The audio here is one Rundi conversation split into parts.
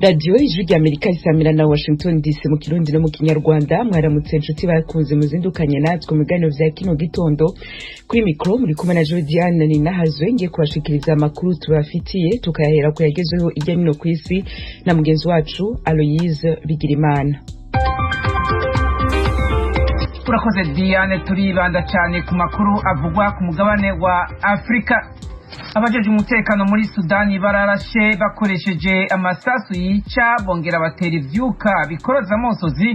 Radio Ijwi ry'Amerika isamira na Washington DC mu Kirundi no mu Kinyarwanda. Mwaramutse inshuti bakunze muzindukanye natwe mu biganiro vya kino gitondo. Kuri mikro muri kumwe na Jodiane Ninahazwe ngiye kubashikiriza amakuru tubafitiye tukayahera ku yagezeho ijya nino kwisi na mugenzi wacu Aloise Bigirimana. Urakoze Diane, turibanda cyane ku makuru avugwa ku mugabane wa Afrika. Abajeje umutekano muri Sudani bararashe bakoresheje amasasu yica bongera batera ivyuka bikoroza amosozi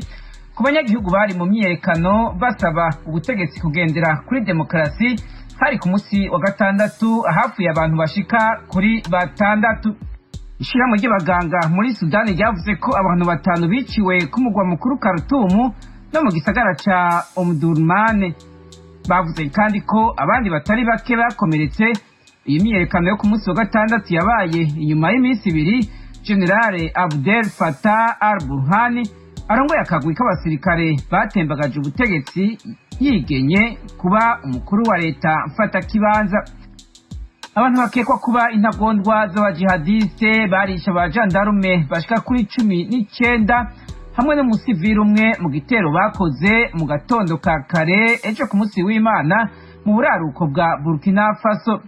ku banyagihugu bari mu myiyerekano basaba ubutegetsi kugendera kuri demokarasi. Hari ku musi wa gatandatu hafuye abantu bashika kuri batandatu. Ishirahamwe ry'abaganga muri Sudani ryavuze ko abantu 5 biciwe ku mugwa mukuru Khartoum no mu gisagara ca Omdurman. Bavuze kandi ko abandi batari bake bakomeretse. Iyi myiyerekano yo ku munsi wa gatandatu yabaye inyuma y'iminsi ibiri General Abdel Fattah al-Burhan arongoye akagwi k'abasirikare batembagaje ubutegetsi yigenye kuba umukuru wa leta mfata kibanza. Abantu bakekwa kuba intagondwa z'abajihadiste barisha abajandarume bashika kuri 19 hamwe n'umusivili umwe mu gitero bakoze mu gatondo ka kare ejo ku munsi w'Imana mu buraruko bwa Burkina Faso.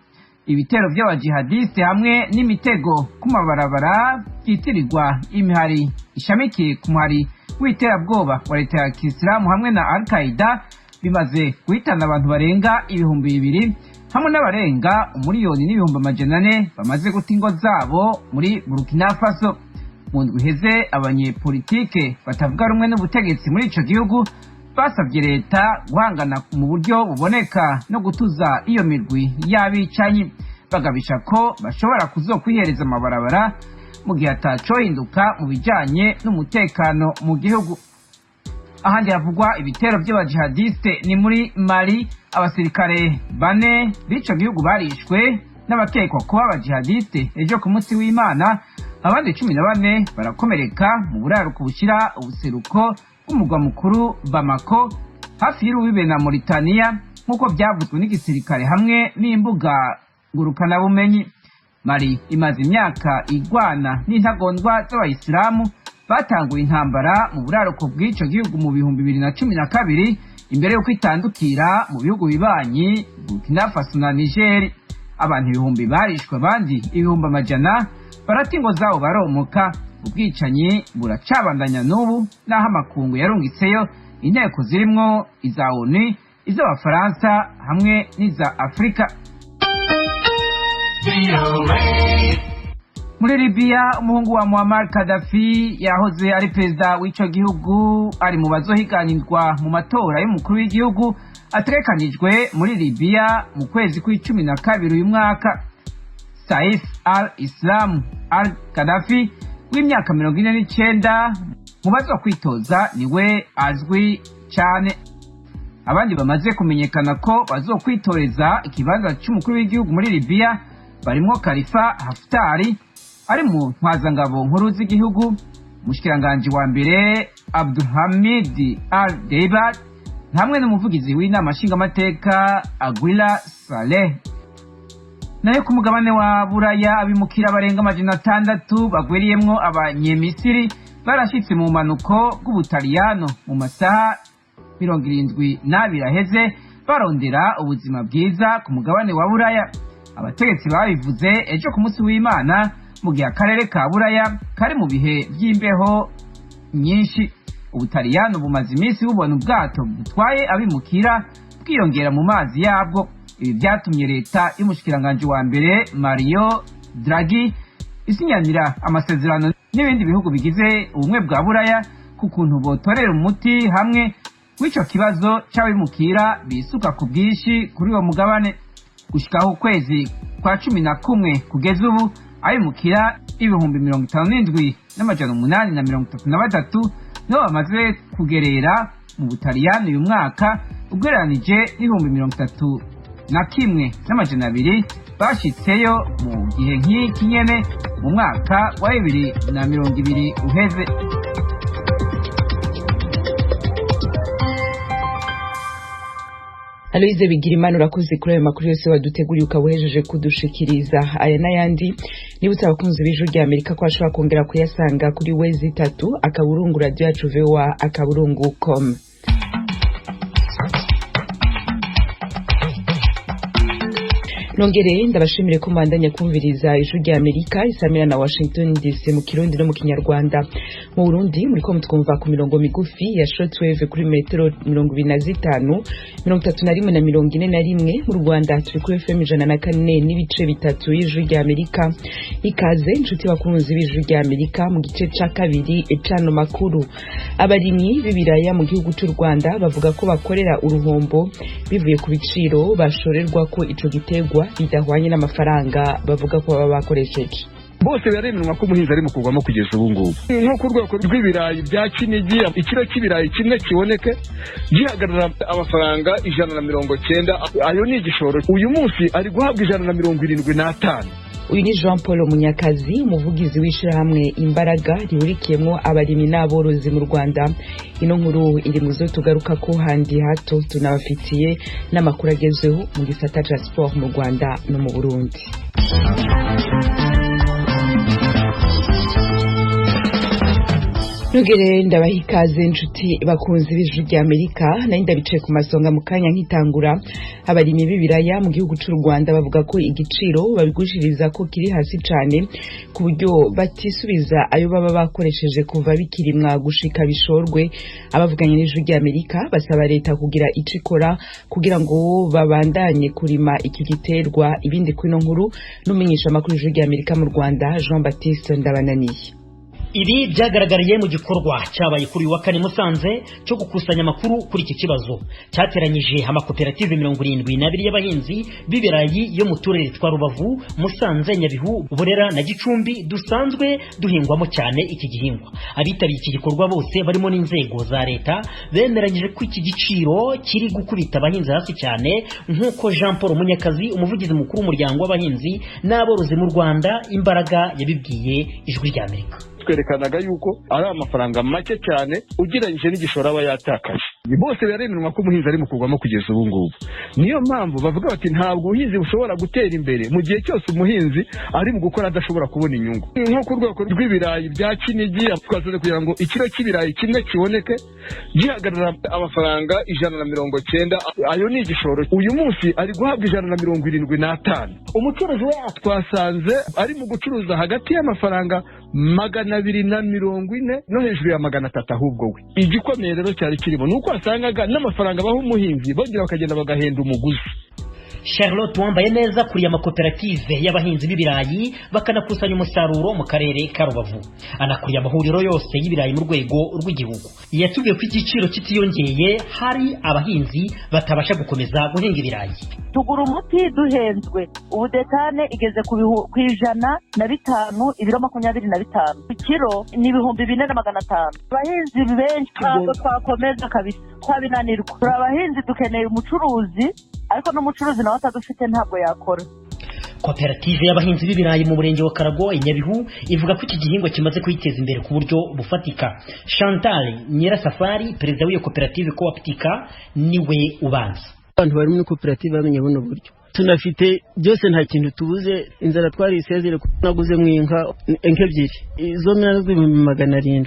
Ibitero by'abajihadiste hamwe n'imitego ku mabarabara byitirirwa imihari ishamikiye ku muhari w'iterabwoba wa leta ya Kisilamu hamwe na Al-Qaeda bimaze guhitana abantu barenga 200,000 hamwe n'abarenga 1,400,000 bamaze guta ingo zabo muri Burkina Faso. Mu ndwi iheze abanyepolitike batavuga rumwe n'ubutegetsi muri ico gihugu basabye leta guhangana mu buryo buboneka no gutuza iyo mirwi y'abicanyi, bagabisha ko bashobora kuzokwihereza amabarabara mu gihe atacohinduka mu bijanye n'umutekano mu gihugu. Ahandi havugwa ibitero by'abajihadiste ni muri Mali. Abasirikare 4 b'ico gihugu barishwe n'abakekwa kuba abajihadiste ejo ku munsi w'Imana, abandi 14 barakomereka mu buraruko bushira ubuseruko umugwa mukuru Bamako hafi y'urubibe na Mauritania nk'uko byavuzwe n'igisirikare hamwe n'imbuga ngurukana bumenyi. Mali imaze imyaka igwana n'intagondwa z'abayisilamu batanguye intambara mu buraruko bw'ico gihugu mu 2012 imbere yo kwitandukira mu bihugu bibanyi Burkina Faso na Niger. Abantu 1000 barishwe, abandi 100,000 baratingo zabo baromoka. Ubwicanyi buracabandanya n'ubu naho amakungu yarungitseyo inteko zirimwo iza ONU, iz'Abafaransa hamwe n'iza Afrika. Muri Libya, umuhungu wa Muammar Gaddafi yahoze ari perezida w'ico gihugu ari mu bazohiganirwa mu matora y'umukuru w'igihugu ategekanijwe muri Libya mu kwezi kwa12 uyu mwaka. Saif al-Islam al-Gaddafi w'imyaka 49 mu bazo kwitoza niwe azwi cyane. Abandi bamaze kumenyekana ko bazokwitoreza ikibanza cy'umukuru w'igihugu muri Libya barimo Khalifa Haftar ari mu ntwazangabo nkuru z'igihugu, umushikiranganje wa mbere Abdulhamid al-Deibat hamwe n'umuvugizi w'inama nshingamateka Aguila Saleh. Nayo ku mugabane wa Buraya abimukira barenga 600 bagweriyemwo abanyemisiri barashitse mu manuko bw'Ubutaliyano mu masaha 72 aheze barondera ubuzima bwiza ku mugabane wa Buraya. Abategetsi babivuze ejo ku munsi w'Imana mu gihe akarere ka Buraya kari mu bihe by'imbeho nyinshi. Ubutaliyano bumaze iminsi bubona ubwato butwaye abimukira bwiyongera mu mazi yabwo. Ibi byatumye leta y'umushikiranganje wa mbere Mario Draghi isinyanira amasezerano n'ibindi bihugu bigize ubumwe bwa Buraya ku kuntu botorera umuti hamwe w'ico kibazo c'abimukira bisuka ku bwishi kuri uwo mugabane. Gushikaho ukwezi kwa 11 kugeza ubu abimukira 57,833 nibo bamaze kugerera mu Butaliyano uyu mwaka, ugereranije 31,200 bashitseyo mu gihe nk'iki nyene mu mwaka wa 2020 uheze. Aloise Bigirimana urakoze kuri ayo makuru yose waduteguriye ukabuhejeje kudushikiriza. Aya n'ayandi nibutse abakunzi b'Ijwi rya Amerika ko ashobora kongera kuyasanga kuri wezi 3 akaburungu radio yacu VOA akaburungu.com. Nongere ndabashimire ko mwandanya kumviriza Ijwi rya Amerika isamira na Washington DC mu Kirundi no mu Kinyarwanda. Mu Burundi muriko mutwumva ku mirongo migufi ya shortwave kuri metero 25, 31 na 41. Mu Rwanda turi kuri FM 104 n'ibice bitatu y'Ijwi rya Amerika. Ikaze inshuti bakunzi b'Ijwi rya Amerika mu gice ca kabiri ecano makuru. Abarimyi b'ibiraya mu gihugu cy'u Rwanda bavuga ko bakorera uruhombo bivuye ku biciro bashorerwa ko ico gitegwa bidahwanye n'amafaranga bavuga ko baba bakoresheje. Bose baremerwa ko umuhinzi ari mu kugwamo kugeza ubu ngubu. Nko ku rwego rw'ibirayi bya Kinigi, ikiro cy'ibirayi kimwe kiboneke gihagarara amafaranga 190. Ayo ni igishoro. Uyu munsi ari guhabwa 175. Uyu ni Jean Paul Munyakazi, umuvugizi w'ishirahamwe Imbaraga rihurikiyemo abarimyi n'aborozi mu Rwanda. Ino nkuru iri muzo tugaruka ko handi hato tunabafitiye n'amakuru agezweho mu gisata ca sport mu Rwanda no mu Burundi. Nugere ndabahikaze inshuti bakunzi b'Ijwi rya Amerika nari ndabicaye ku masonga mu kanya nkitangura. Abarimyi b'ibiraya mu gihugu cy'u Rwanda bavuga ko igiciro babigushiriza ko kiri hasi cyane ku buryo batisubiza ayo baba bakoresheje kuva bikirimwa gushika bishorwe. Abavuganye n'Ijwi rya Amerika basaba leta kugira icikora kugira ngo babandanye kurima iki giterwa. Ibindi kwino nkuru n'umenyesha makuru y'Ijwi rya Amerika mu Rwanda Jean Baptiste Ndabananiye. Ibi byagaragariye mu gikorwa cyabaye kuri wa kane Musanze cyo gukusanya amakuru kuri iki kibazo. Cyateranyije amakoperative 72 y'abahinzi b'ibirayi yo mu turere twa Rubavu, Musanze, Nyabihu, Burera na Gicumbi dusanzwe duhingwamo cyane iki gihingwa. Abitariye iki gikorwa bose barimo n'inzego za leta bemeranyije ko iki giciro kiri gukubita abahinzi hasi cyane, nk'uko Jean Paul Munyakazi, umuvugizi mukuru w'umuryango w'abahinzi n'aborozi mu Rwanda Imbaraga yabibwiye Ijwi rya Amerika. Twerekanaga yuko ari amafaranga make cyane ugereranyije n'igishoro aba yatakaje. Bose baremerwa ko umuhinzi ari mu kugwamo kugeza ubu ngubu. Niyo mpamvu bavuga bati ntabwo ubuhinzi bushobora gutera imbere mu gihe cyose umuhinzi ari mu gukora adashobora kubona inyungu. Nko ku rwego rw'ibirayi bya Kinigi twazoze kugira ngo ikiro cy'ibirayi kimwe kiboneke gihagarara amafaranga 190. Ayo ni igishoro. Uyu munsi ari guhabwa 175. Umucuruzi we twasanze ari mu gucuruza hagati y'amafaranga 240 no hejuru ya 300 ahubwo we. Igikomeye rero cyari kirimo nuko asangaga n'amafaranga baho umuhinzi bongera bakagenda bagahenda umuguzi. Charlotte wambaye neza kuri amakoperative y'abahinzi b'ibirayi bakanakusanya umusaruro mu karere ka Rubavu. Anakuriye amahuriro yose y'ibirayi mu rwego rw'igihugu. Yatubwiye ko igiciro kitiyongeye hari abahinzi batabasha gukomeza guhinga ibirayi. Tugura umuti duhenzwe. Ubu detane igeze ku 105 ibiro 25. Ikiro ni 4,400. Abahinzi benshi ntabwo twakomeza kabisa twabinanirwa. Abahinzi dukeneye umucuruzi ariko n'umucuruzi nawe atadufite ntabwo yakora. Koperative y'abahinzi b'ibirayi mu murenge wa Karago Nyabihu ivuga ko iki gihingwa kimaze kwiteza imbere ku buryo bufatika. Chantal Nyirasafari, perezida w'iyo koperative Cooptica, niwe ubanza. Abantu bari muri koperative bamenye buno buryo. Tunafite byose nta kintu tubuze, inzara twari isezere naguze mwinka ebyiri. Izo 700,000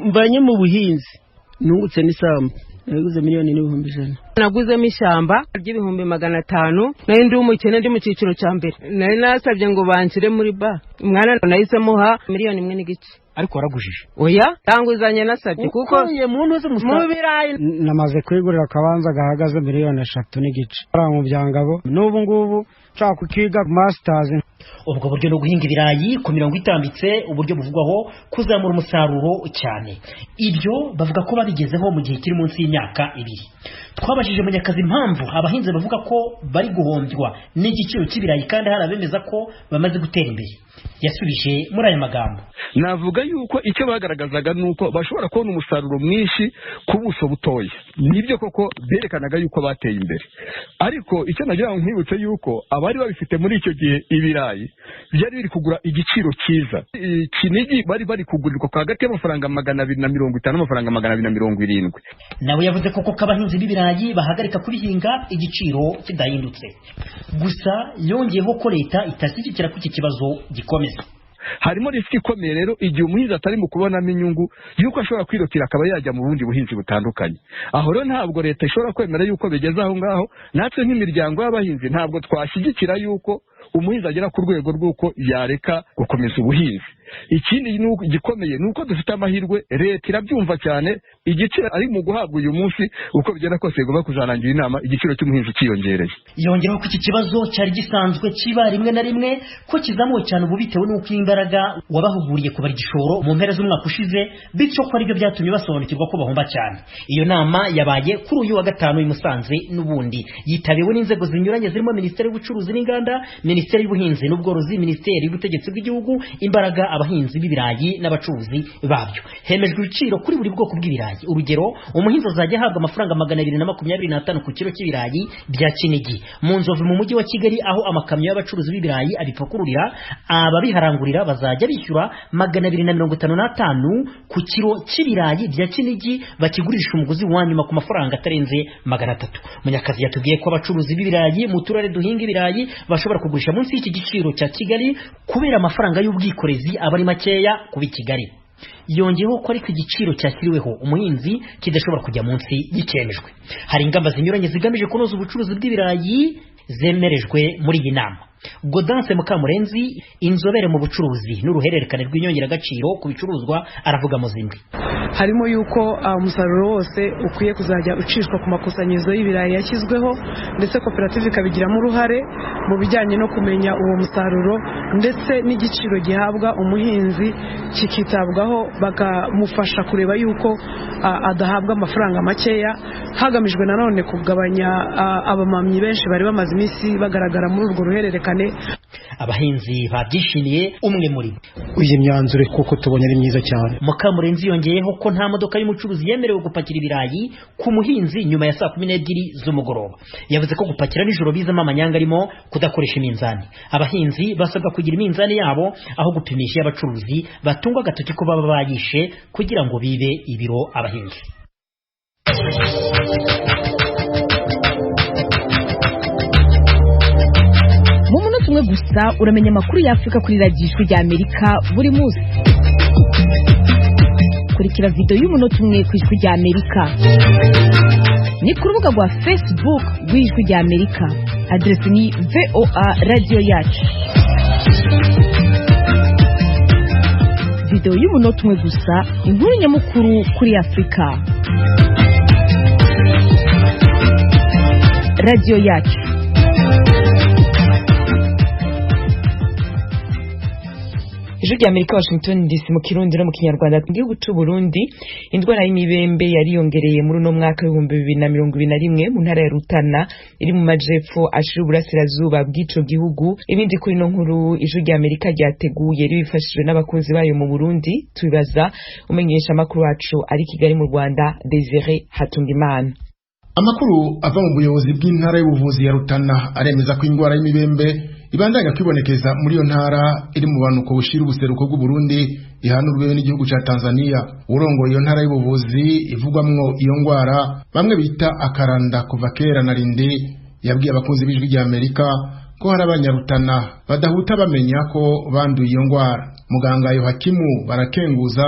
mbanye mu buhinzi nungutse n'isambu. Naguze miliyoni n'ibihumbi 100. Naguzemo ishyamba ry'ibihumbi 500. Nari ndi umukene ndi mu cyiciro cya mbere. Nari nasabye ngo banshyire muri ba. Umwana nahisemo ha miliyoni 1 n'igice. Ariko waragujije. Oya, tanguzanye nasabye kuko mu birayi namaze kwigurira akabanza gahagaze miliyoni 3 n'igice. Ara mu byangabo n'ubu ngubu nshaka kukiga masters. Ubwo buryo no guhinga ibirayi ku mirongo itambitse, uburyo buvugwaho kuzamura umusaruro cyane. Ibyo bavuga ko babigezeho mu gihe kiri munsi y'imyaka 2. Twabajije Munyakazi impamvu abahinzi bavuga ko bari guhombywa n'igiciro cy'ibirayi kandi hari abemeza ko bamaze gutera imbere. Yasubije muri aya magambo. Navuga yuko icyo bagaragazaga nuko bashobora kubona umusaruro mwinshi ku buso butoya. Nibyo koko berekanaga yuko bateye imbere. Ariko icyo nagira ngo nkwibutse yuko abari babifite muri icyo gihe ibirayi ibirayi byari biri kugura igiciro cyiza. Kinigi bari kugurirwa kwa hagati y'amafaranga 250 n'amafaranga 270. Nawe yavuze ko abahinzi b'ibirayi bahagarika kubihinga igiciro kidahindutse. Gusa yongeyeho ko leta itashyigikira ko iki kibazo gikomeza. Harimo risiki ikomeye rero igihe umuhinzi atari mu kubonamo inyungu yuko ashobora kwirukira akaba yajya mu bundi buhinzi butandukanye. Aho rero ntabwo leta ishobora kwemera yuko bigeze aho ngaho, natwe nk'imiryango y'abahinzi ntabwo twashyigikira yuko umuhinzi agera ku rwego rw'uko yareka gukomeza ubuhinzi. Ikindi gikomeye nuko dufite amahirwe, leta irabyumva cyane, igiciro ari mu guhabwa uyu munsi uko bigenda kose igomba kuzarangira inama igiciro cy'umuhinzi cyiyongereye. Yongeraho ko iki kibazo cyari gisanzwe kiba rimwe na rimwe ko kizamuye cyane ubu bitewe n'uko imbaraga wabahuguriye kubara igishoro mu mpera z'umwaka ushize, bityo ko aribyo byatumye basobanukirwa ko bahomba cyane. Iyo nama yabaye kuri uyu wa gatanu i Musanze n'ubundi yitabiwe n'inzego zinyuranye zirimo Minisiteri y'Ubucuruzi n'Inganda, Minisiteri y'Ubuhinzi n'Ubworozi, Minisiteri y'Ubutegetsi bw'Igihugu, imbaraga abahinzi b'ibirayi n'abacuruzi babyo. Hemejwe ibiciro kuri buri bwoko bw'ibirayi. Urugero, umuhinzi azajya ahabwa amafaranga 225 ku kilo cy'ibirayi bya Kinigi. Mu Nzovu mu mujyi wa Kigali aho amakamyo y'abacuruzi b'ibirayi abipakururira, ababiharangurira bazajya bishyura 255 ku kilo cy'ibirayi bya Kinigi, bakigurisha umuguzi wa nyuma ku mafaranga atarenze 300. Munyakazi yatubwiye ko abacuruzi b'ibirayi mu turere duhinga ibirayi bashobora kugurisha munsi y'iki giciro cya Kigali kubera amafaranga y'ubwikorezi abari makeya kubi Kigali. Yongeyeho ko ariko igiciro cyashyiriweho umuhinzi kidashobora kujya munsi y'ikemejwe. Hari ingamba zinyuranye zigamije kunoza ubucuruzi bw'ibirayi zemerejwe muri iyi nama. Godanse Mukamurenzi, inzobere mu bucuruzi n'uruhererekane rw'inyongeragaciro ku bicuruzwa, aravuga mu zimwe. Harimo yuko umusaruro wose ukwiye kuzajya ucishwa ku makusanyirizo y'ibirayi yashyizweho, ndetse koperative ikabigiramo uruhare mu bijyanye no kumenya uwo musaruro, ndetse n'igiciro gihabwa umuhinzi kikitabwaho, bakamufasha kureba yuko adahabwa amafaranga makeya, hagamijwe nanone kugabanya abamamyi benshi bari bamaze iminsi bagaragara muri urwo ruhererekane. Abahinzi babyishimiye umwe muri bo. Uyu myanzuro kuko tubonye ari myiza cyane. Mukamurenzi yongeyeho ko nta modoka y'umucuruzi yemerewe gupakira ibirayi ku muhinzi nyuma ya 12 z'umugoroba. Yavuze ko gupakira nijoro bizamo amanyanga arimo kudakoresha iminzani. Abahinzi basabwa kugira iminzani yabo aho gupimisha abacuruzi batungwa agatoki ko baba bayishe kugira ngo bibe ibiro abahinzi. Umwe gusa uramenya amakuru y'Afrika kuri Radio Ijwi ry'Amerika buri munsi. Kurikira video y'umunota umwe ku Ijwi ry'Amerika. Ni ku rubuga rwa Facebook rw'Ijwi ry'Amerika. Adresse ni VOA Radio Yacu. Video y'umunota umwe gusa, inkuru nyamukuru kuri Afrika. Radio Yacu. Ijwi ry'Amerika, Washington DC, mu Kirundi no mu Kinyarwanda. Mu gihugu cy'u Burundi, indwara y'imibembe yariyongereye muri uno mwaka wa 2021 mu ntara ya Rutana iri mu majepfo ashira uburasirazuba bw'ico gihugu. Ibindi kuri no nkuru Ijwi ry'Amerika ryateguye ribifashijwe n'abakozi bayo mu Burundi, tubibaza umenyesha amakuru wacu ari Kigali mu Rwanda, Desire Hatungimana. Amakuru ava mu buyobozi bw'intara y'ubuvuzi ya Rutana aremeza ko indwara y'imibembe ibandanya kwibonekeza muri iyo ntara iri mu banuko bushira ubuseruko bw'u Burundi ihanurwe n'igihugu ca Tanzania. Urongo iyo ntara y'ubuvuzi ivugwamwo iyo ndwara bamwe bita akaranda kuva kera na rindi, yabwiye abakunzi b'Ijwi ry'Amerika ko hari abanyarutana badahuta bamenya ko banduye iyo ndwara. Muganga Yohakimu Barakenguza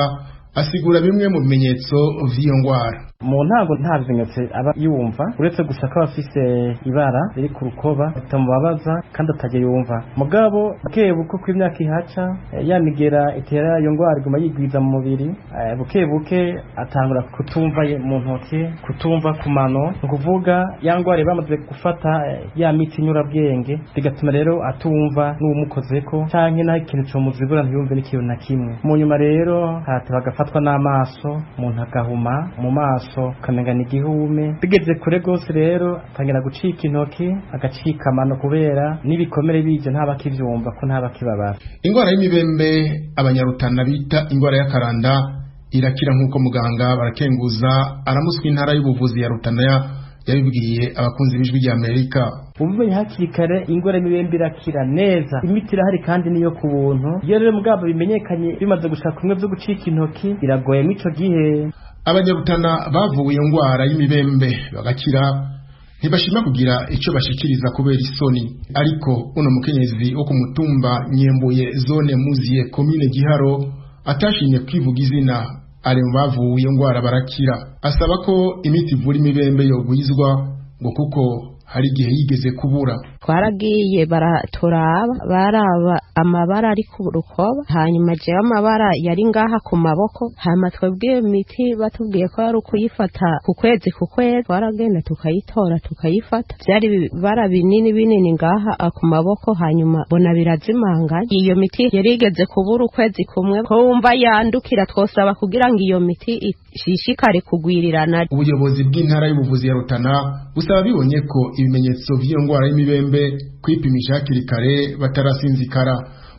asigura bimwe mu bimenyetso vy'iyo ndwara. Mu ntango nta bimenyetso aba yumva, uretse gusa ko afise ibara riri ku rukoba bitamubabaza kandi atajya yumva. Mugabo bukebuke ko imyaka ihaca yanigera itera iyo ndwara iguma yigwiza mu mubiri, bukebuke atangura kutumva mu ntoke, kutumva ku mano, kuvuga ya ndwara bamaze gufata ya miti nyurabwenge, bigatuma rero atumva n'umukozeko canke naho ikintu cyo muzibura ntiyumve n'ikintu na kimwe. Mu nyuma rero hataba gafatwa n'amaso, umuntu agahuma mu maso kamengana igihume, bigeze kure gose rero atangira gucika intoki, agacika amano kubera n'ibikomere bije ntabakivyumva ko ntabakibabara. Indwara y'imibembe abanyarutana bita indwara y'akaranda irakira nk'uko muganga Barakenguza aramuswa intara y'ubuvuzi ya Rutana yabibwiye abakunzi b'Ijwi ry'Amerika. ubumenye hakiri kare ingwara y'imibembe irakira neza, imiti irahari kandi niyo ku buntu. Iyo rero mugabo bimenyekanye bimaze gushaka kumwe byo gucika intoki biragoye mico gihe. Abanyarutana bavuye ingwara y'imibembe bagakira ntibashima kugira icyo bashikiriza kubera isoni, ariko uno mukenyezi wo ku mutumba Nyembuye zone Muziye komine Giharo atashimye kwivuga izina ari mu bavuye ingwara barakira, asaba ko imiti ivura imibembe yogwizwa ngo kuko hari igihe yigeze kubura. Twaragiye baraturaba baraba amabara ari ku rukoba, hanyuma jewe amabara yari ngaha ku maboko, hama twebwe imiti batubwiye ko ari ukuyifata ku kwezi twaragenda tukayitora tukayifata, byari bara binini ngaha ku maboko, hanyuma bona birazimanganye. Iyo miti yari igeze kubura ukwezi kumwe, ko wumva yandukira twosaba kugira ngo iyo miti ishishikare kugwirirana. Ubuyobozi bw'intara y'ubuvuzi ya Rutana busaba bibonye ko ibimenyetso by'iyo ngwara y'imibembe kwipimisha hakiri kare batarasinzikara.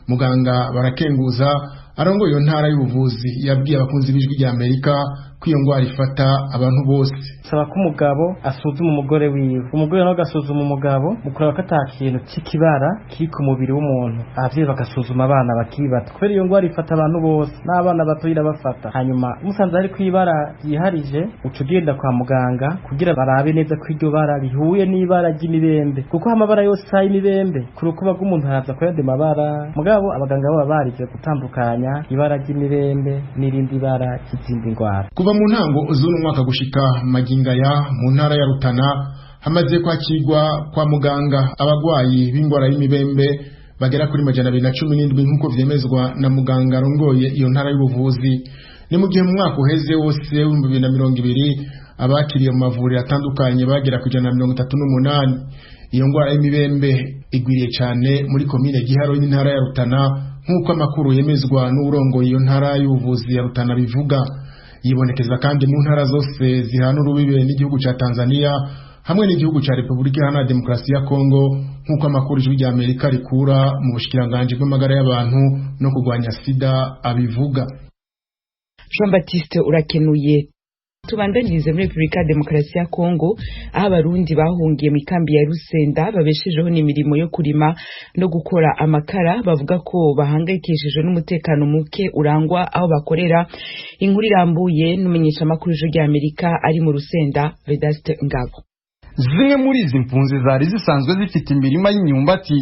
Muganga Barakenguza arongoye iyo ntara y'ubuvuzi yabwiye abakunzi b'ijwi rya Amerika ko iyo ngwara ifata abantu bose. Saba ko umugabo asuzuma umugore wiwe, umugore nawe agasuzuma umugabo mu kureba ko ata kintu cy'ikibara kiri ku mubiri w'umuntu, abavyeyi bagasuzuma abana bakiri bato kubera iyo ngwara ifata abantu bose n'abana bato irabafata. Hanyuma umusanze ari kwibara yiharije uca ugenda kwa muganga kugira barabe neza ko iryo bara rihuye n'ibara ry'imibembe, kuko amabara yose y'imibembe ku rukuba rw'umuntu haraza kuyandi mabara. Mugabo abaganga baba barije gutandukanya ibara ry'imibembe n'irindi bara ry'izindi ngwara. Kuva mu ntango z'uno mwaka gushika magingaya mu ntara ya Rutana hamaze kwakirwa kwa muganga abagwayi b'ingwara y'imibembe bagera kuri 217 nk'uko vyemezwa na muganga arongoye iyo ntara y'ubuvuzi. Ni mu gihe mu mwaka uheze wose w'ibihumbi 2020 abakiriye mu mavuriro atandukanye bagera ku 138. Iyo ngwara y'imibembe igwiriye cyane muri komine Giharo y'intara ya Rutana nk'uko amakuru yemezwa n'urongoye iyo ntara y'ubuvuzi ya Rutana bivuga. Yibonekeza kandi mu ntara zose zihana urubibe n'igihugu ca Tanzania hamwe n'igihugu ca Republika Iharanira Demokarasi ya Kongo nk'uko amakuru y'ijwi rya Amerika rikura mu bushikiranganje bw'amagara y'abantu no kurwanya sida abivuga. Jean Baptiste urakenuye. Tubandanyirize muri Republika Demokarasi ya Kongo aho abarundi bahungiye mu kambi ya Rusenda babeshejeho n'imirimo yo kurima no gukora amakara, bavuga ko bahangayikishijwe n'umutekano muke urangwa aho bakorera. Inkuru irambuye n'umenyesha makuru y'ijwi Amerika ari mu Rusenda Vedaste Ngabo. Zimwe muri izi mpunzi zari zisanzwe zifite imirima y'imyumbati,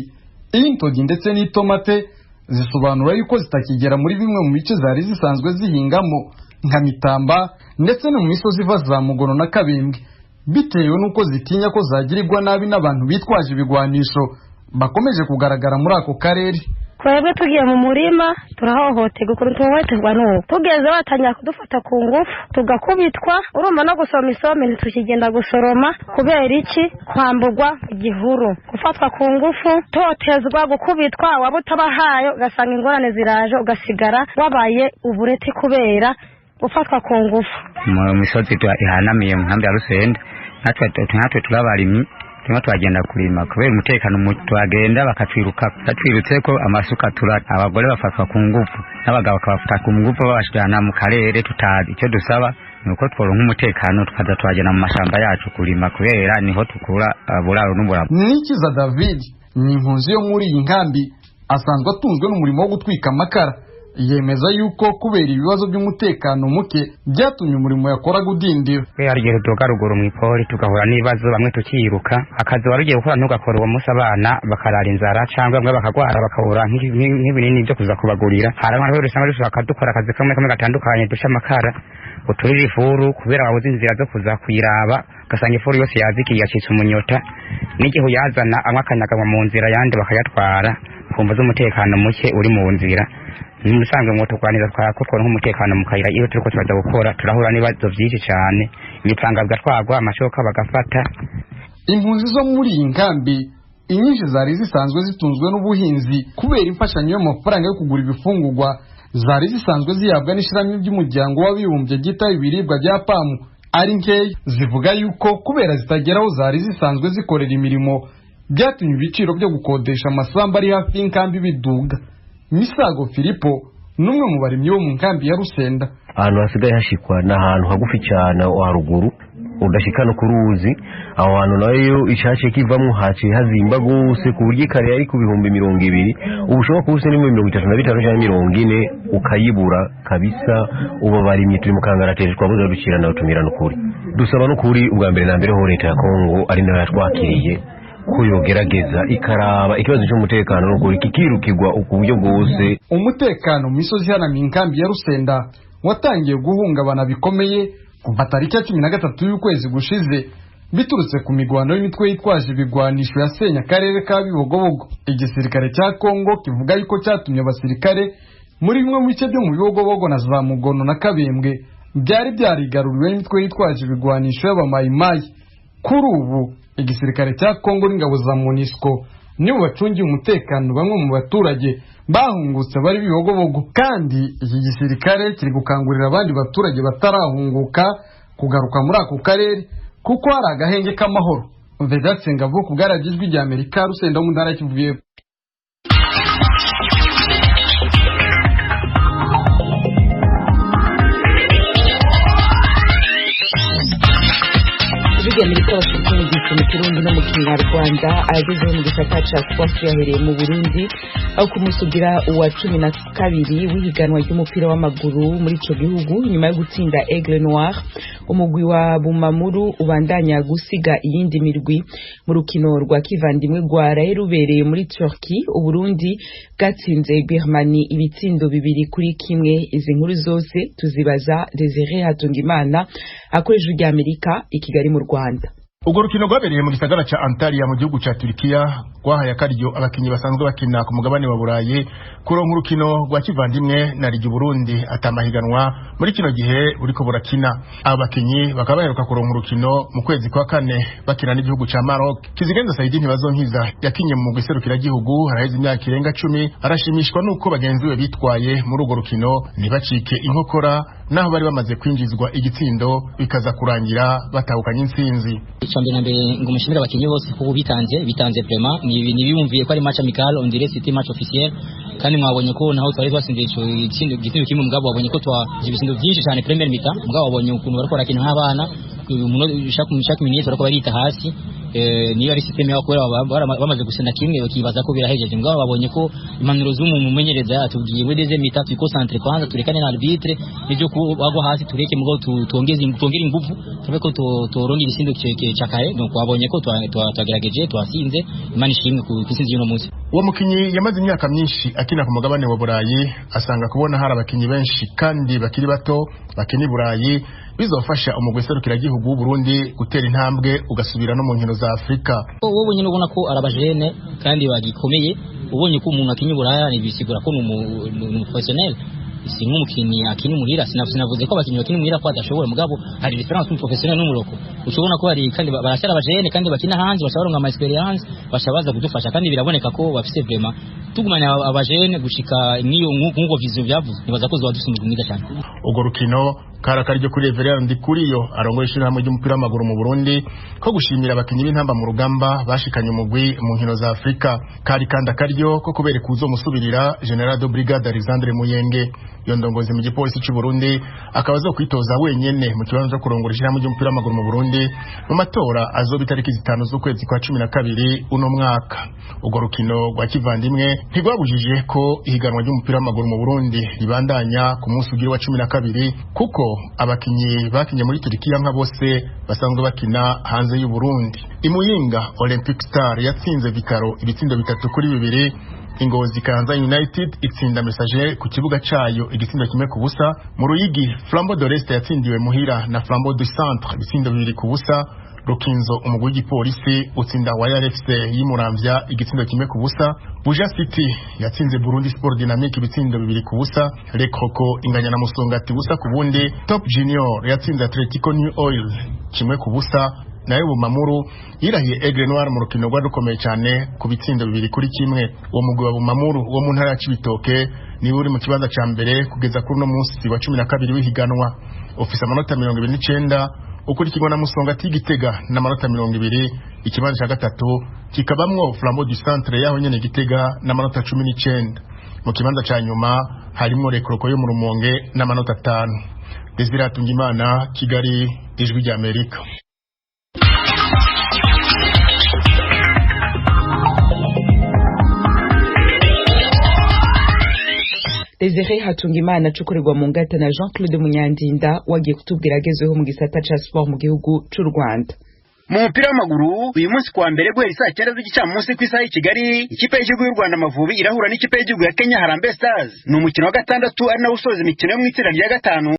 intogi ndetse n'itomate, zisobanura yuko zitakigera muri bimwe mu bice zari zisanzwe zihingamo nka Mitamba ndetse no mu misozi iva za Mugono na Kabembwe, bitewe nuko zitinya ko zagirirwa nabi n'abantu bitwaje ibigwanisho bakomeje kugaragara muri ako karere. Twebwe tugiye mu murima turahohoterwa, kurutohoterwa nuko tugeze batanya kudufata ku ngufu tugakubitwa, urumva no gusoma isome ntitukigenda gusoroma kubera iki kwambugwa igihuru, gufatwa ku ngufu, totezwa, gukubitwa, waba utabahaye ugasanga ingorane ziraje ugasigara wabaye ubureti kubera ufatwa ku ngufu. Mu misozi ihanamiye mu nkambi ya Rusenda natwe turabarimyi turimo twagenda kurima kubera umutekano twagenda bakatwiruka batwirutse ko amasuka turaka, abagore bafatwa ku ngufu n'abagabo bakabafata ku ngufu babashirana mu karere tutazi. Icyo dusaba nuko tworonka umutekano tukaza twagenda mu mashamba yacu kurima kubera niho tukura buraro n'uburabo. Nikiza David ni impunzi yo muri iyi nkambi asanzwe atunzwe n'umurimo wo gutwika amakara. Yemeza yuko kubera ibibazo by'umutekano muke byatumye umurimo yakoraga udindira. Hari igihe tuga ruguru mu ipori tugahura n'ibibazo, bamwe tukiruka akazi warugiye gukora ntugakora uwo munsi abana bakarara inzara cyangwa bamwe bakagwara bakabura nk'ibinini byo kuza kubagurira. Hari abantu rero usanga dushaka dukora akazi kamwe gatandukanye dusha amakara uturira ifuru kubera wabuze inzira zo kuza kuyiraba, gasanga ifuru yose yazikiye yacitse umunyota, n'igihe yazana amwe akanyagwa mu nzira yandi bakayatwara kumva z'umutekano muke uri mu nzira. Nimusanzwe ngo tukwanira twakora nk'umutekano mu kayira iyo turiko turaza gukora turahura n'ibibazo byinshi cyane, imipanga bigatwagwa, amashoka bagafata. Impunzi zo muri iyi nkambi inyinshi zari zisanzwe zitunzwe n'ubuhinzi kubera imfashanyo y'amafaranga yo kugura ibifungurwa zari zisanzwe zihabwa n'ishyirahamwe by'umuryango w'abibumbye ryita ibiribwa bya PAM ari nkeya. Zivuga yuko kubera zitageraho zari zisanzwe zikorera imirimo byatumye ibiciro byo gukodesha amasambu ari hafi y'inkambi biduga. Misago Filipo numwe mu barimyi bo mu nkambi ya Rusenda. Ahantu hasigaye hashikwa n'ahantu hagufi cyane wa ruguru udashikana ku ruzi aho hantu nayo icace kivamwo haciye hazimba gose ku buryo kare yari ku bihumbi 200 ubushoboka bose ni 35 cyangwa 40 ukayibura kabisa uba barimye turi mu kangarateri twabuze rucira nayo tumirana ukuri dusaba no kuri ubwa mbere na mbere ho leta ya Kongo ari nayo yatwakiriye kuyogerageza ikaraba ikibazo cy'umutekano no kuri kikirukirwa uburyo bwose. Umutekano mu misozi hana minkambi ya Rusenda watangiye guhungabana bikomeye kuva tariki ya 13 y'ukwezi gushize biturutse ku migwano y'imitwe yitwaje ibigwanisho yasenya akarere ka Bibogobogo. Igisirikare cya Kongo kivuga yuko cyatumye abasirikare muri bimwe mu bice byo mu Bibogobogo na za Mugono na Kabembwe byari byarigaruriwe n'imitwe yitwaje ibigwanisho y'abamayimayi. Kuri ubu igisirikare cya Kongo n'ingabo za MONUSCO nibo bacungiye umutekano bamwe mu baturage bahungutse bari Bibogobogo, kandi iki gisirikare kiri gukangurira abandi baturage batarahunguka kugaruka muri ako karere kuko hari agahenge k'amahoro. Vedatse Ngabo ku bwaragijwe rya Amerika Rusenda mu ntara kivuye. Amerika Washington DC mu Kirundi no mu Kinyarwanda ageze mu gisata ca sport yahereye mu Burundi aho kumusugira uwa 12 w'ihiganwa ry'umupira w'amaguru muri ico gihugu nyuma yo gutsinda Aigle Noir. Umugwi wa Bumamuru ubandanya gusiga iyindi mirwi mu rukino rwa kivandimwe rwaraye rubereye muri Turkey. Uburundi bwatsinze Birmanie ibitsindo 2-1. Izi nkuru zose tuzibaza Desire Hatungimana akoresha rya Amerika i Kigali mu Rwanda. Ugo rukino rwabereye mu gisagara ca Antalya mu gihugu ca Turkiya rwahaye akaryo abakinyi basanzwe bakina ku mugabane wa Burayi kuronka urukino rwa kivandimwe na Ligi Burundi atamahiganwa muri kino gihe buriko burakina. Abo bakinyi bakaba baheruka kuronka urukino mu kwezi kwa kane bakina n'igihugu ca Maroc. Kizigenza Saidi ntibazonkiza yakinye mu giserukira gihugu haraheze imyaka irenga 10 arashimishwa nuko bagenzi we bitwaye muri ugo rukino ntibacike inkokora naho bari bamaze kwinjizwa igitsindo bikaza kurangira batahukanye intsinzi. Chambe na mbere ngumushimira abakinyi bose kuko bitanze vraiment ni biyumviye ko ari match amical on dirait c'était match officiel, kandi mwabonye ko naho twari twasinde igitsindo kimwe mugabo wabonye ko twaje ibitsindo byinshi cyane premier mi-temps mugabo wabonye ukuntu bariko rakina nk'abana umuntu ushaka minutes bariko barita hasi niyo ari system yaho kubera bamaze gusenda kimwe bakibaza ko birahejeje mugabo babonye ko impanuro z'umumenyereza atubwiye muri deuxième mi-temps turi concentré kwanza turekane na arbitre n'ibyo bagwa hasi tureke mugabo tongera ingufu tube ko toronga igisindo cyakaye. Donc wabonye ko twagerageje twasinze Imana ishimwe ku isinzi y'uno munsi. Uwo mukinyi yamaze imyaka myinshi akina ku mugabane wa Burayi asanga kubona hari abakinyi benshi kandi bakiri bato bakina Burayi bizofasha umugwi serukira gihugu w'u Burundi gutera intambwe ugasubira no mu nkino za Afrika. Wowe nyine ubona ko arabajene kandi bagikomeye, ubonye ko umuntu akinya Buraya nibisigura ko ni professionnel. Si nk'umukinyi akini muhira sinavuze ko abakinyi bakini muhira ko adashobora mugabo hari difference mu professionnel n'umuroko. Ushobona ko hari kandi barashara abajene kandi bakina hanze bashabaronga ama experience bashabaza kudufasha kandi biraboneka ko bafise vraiment tugumanya abajene gushika niyo nk'uko vision byavuze nibaza ko zwadufise mu mwiza cyane. Ugo rukino karakaryo kuri Everard Kuriyo arongoye ishirahamwe ry'umupira w'amaguru mu Burundi ko gushimira abakinyi b'intamba mu rugamba bashikanye umugwi mu nkino za Afrika. Kari kandi akaryo ko kubereka uzomusubirira General de Brigade Alexandre Muyenge yondongozi mu gipolisi cy'u Burundi akaba zo kwitoza wenyene mu kibanza cyo kurongora ishirahamwe ry'umupira w'amaguru mu Burundi mu matora azoba itariki 5 z'ukwezi kwa 12 uno mwaka. Ugo rukino rwa kivandimwe ntigwabujije ko ihiganwa ry'umupira w'amaguru mu Burundi ribandanya ku munsi ugira wa 12 kuko abakinyi bakinye muri Turkiya nka bose basanzwe bakina hanze y'u Burundi. Imuyinga Olympic Star yatsinze Vikaro ibitsindo 3-2. Ingozi Kanza United itsinda Messager ku kibuga cayo igitsindo kimwe ku busa. Mu Ruyigi Flambeau de l'Est yatsindiwe muhira na Flambeau du Centre ibitsindo 2-0. Rukinzo umugwi w'igipolisi utsinda Waya FC y'Imuramvya igitsindo kimwe ku busa. Buja City yatsinze Burundi Sport Dynamique ibitsindo 2-0. Le Croco inganya na Musongati busa ku bundi. Top Junior yatsinze Atletico New Oil kimwe ku busa. Nayo Bumamuru yirahiye Aigle Noir mu rukino rwadukomeye cyane ku bitsindo 2-1. Uwo mugwi wa Bumamuru wo mu ntara ya Cibitoke ni uri mu kibanza ca mbere kugeza kuri no munsi wa 12 w'ihiganwa ofisa amanota 29 ukurikirwa na Musongati Gitega na manota 20. Ikibanza ca gatatu kikabamwo Flambeau du Centre yaho nyene Gitega na manota 19. Mu kibanza ca nyuma harimo Le Croco yo mu Rumonge na manota 5. Desire Hatungimana, Kigali, Ijwi rya Amerika. Desire Hatungimana acukurirwa mu ngata na Jean Claude Munyandinda wagiye kutubwira agezeho mu gisata ca sport mu gihugu c'u Rwanda. Mu mupira w'amaguru uyu munsi kuwa mbere guhera saa 9 z'igicamunsi ku isaha y'i Kigali ikipe y'igihugu y'u Rwanda Amavubi irahura n'ikipe y'igihugu ya Kenya Harambee Stars. Ni umukino wa gatandatu ari nawo usoza imikino yo mu itsinda rya gatanu